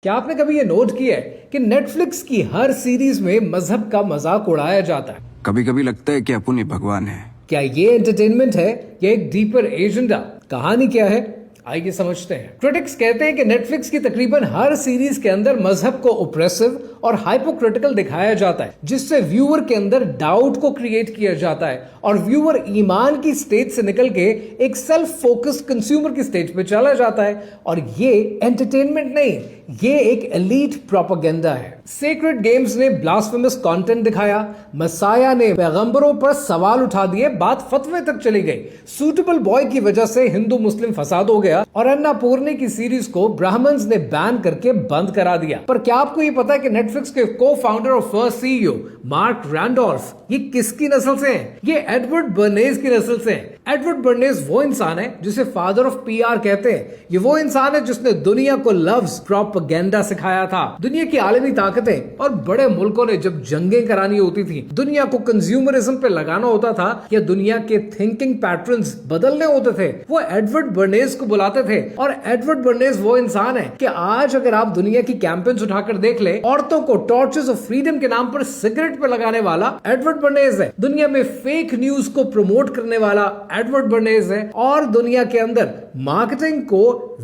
क्या आपने कभी ये नोट किया है कि नेटफ्लिक्स की हर सीरीज में मजहब का मजाक उड़ाया जाता है। कभी कभी लगता है कि अपन ही भगवान है। क्या ये एंटरटेनमेंट है या एक डीपर एजेंडा? कहानी क्या है, आइए समझते हैं। क्रिटिक्स कहते हैं कि नेटफ्लिक्स की तकरीबन हर सीरीज के अंदर मजहब को ओप्रेसिव और हाइपोक्रिटिकल दिखाया जाता है, जिससे व्यूअर के अंदर डाउट को क्रिएट किया जाता है और व्यूअर ईमान की स्टेज से निकल के एक सेल्फ फोकस्ड कंज्यूमर की स्टेज पे चला जाता है। और ये एंटरटेनमेंट नहीं, ये एक एलीट प्रोपेगेंडा है। सेक्रेड गेम्स ने ब्लास्फेमस कंटेंट दिखाया, मसाया ने पैगंबरों पर सवाल उठा दिए, बात फतवे तक चली गई। सूटेबल बॉय की वजह से हिंदू मुस्लिम फसाद हो गया और अन्नापूर्णी की सीरीज को ब्राह्मण्स ने बैन करके बंद करा दिया। पर क्या आपको ये पता है कि नेटफ्लिक्स के को फाउंडर और फर्स्ट सीईओ मार्क रैंडोल्फ ये किसकी नस्ल से हैं? ये एडवर्ड बर्नेज की नस्ल से हैं। एडवर्ड बर्नेज वो इंसान है जिसे फादर ऑफ पीआर कहते हैं। ये वो इंसान है जिसने दुनिया को लव्स प्रोपेगेंडा सिखाया था। दुनिया की आलमी ताकतें और बड़े मुल्कों ने जब जंगें करानी होती थी, दुनिया को कंज्यूमरिज्म पे लगाना होता था या दुनिया के थिंकिंग पैटर्न्स बदलने होते थे, वो एडवर्ड बर्नेज को बुलाते थे। और एडवर्ड बर्नेज वो इंसान है कि आज अगर आप दुनिया की कैंपेन्स उठाकर देख ले, औरतों को टॉर्चेस ऑफ फ्रीडम के नाम पर सिगरेट पे लगाने वाला एडवर्ड बर्नेज है। दुनिया में फेक न्यूज को प्रमोट करने वाला एडवर्ड बर्नेज है। और दुनिया के अंदर मार्केटिंग को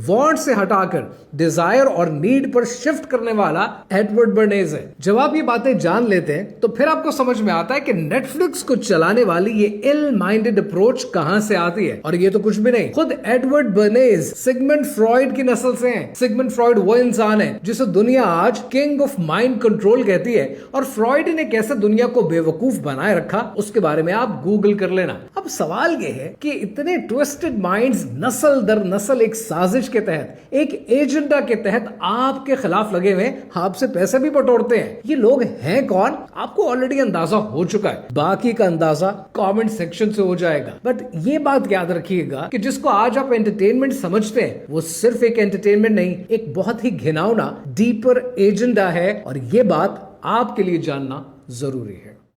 वांट से हटाकर डिजायर और नीड पर शिफ्ट करने वाला एडवर्ड बर्नेज है। जब आप ये बातें जान लेते हैं तो फिर आपको समझ में आता है कि नेटफ्लिक्स को चलाने वाली ये इल माइंडेड अप्रोच कहां से आती है। और ये तो कुछ भी नहीं, खुद एडवर्ड बर्नेज सिगमंड फ्रॉइड की नस्ल से हैं। सिगमंड फ्रॉइड वो इंसान है जिसे दुनिया आज किंग ऑफ माइंड कंट्रोल कहती है। और फ्रॉइड ने कैसे दुनिया को बेवकूफ बनाए रखा, उसके बारे में आप गूगल कर लेना। अब सवाल ये है कि इतने ट्विस्टेड माइंड्स नस्ल दर नस्ल एक साजिश के तहत, एक एजेंडा के तहत आपके खिलाफ लगे हुए, आपसे पैसे भी बटोरते हैं। ये लोग हैं कौन, आपको ऑलरेडी अंदाजा हो चुका है। बाकी का अंदाजा कमेंट सेक्शन से हो जाएगा। बट ये बात याद रखिएगा कि जिसको आज आप एंटरटेनमेंट समझते हैं, वो सिर्फ एक एंटरटेनमेंट नहीं, एक बहुत ही घिनौना डीपर एजेंडा है। और ये बात आपके लिए जानना जरूरी है।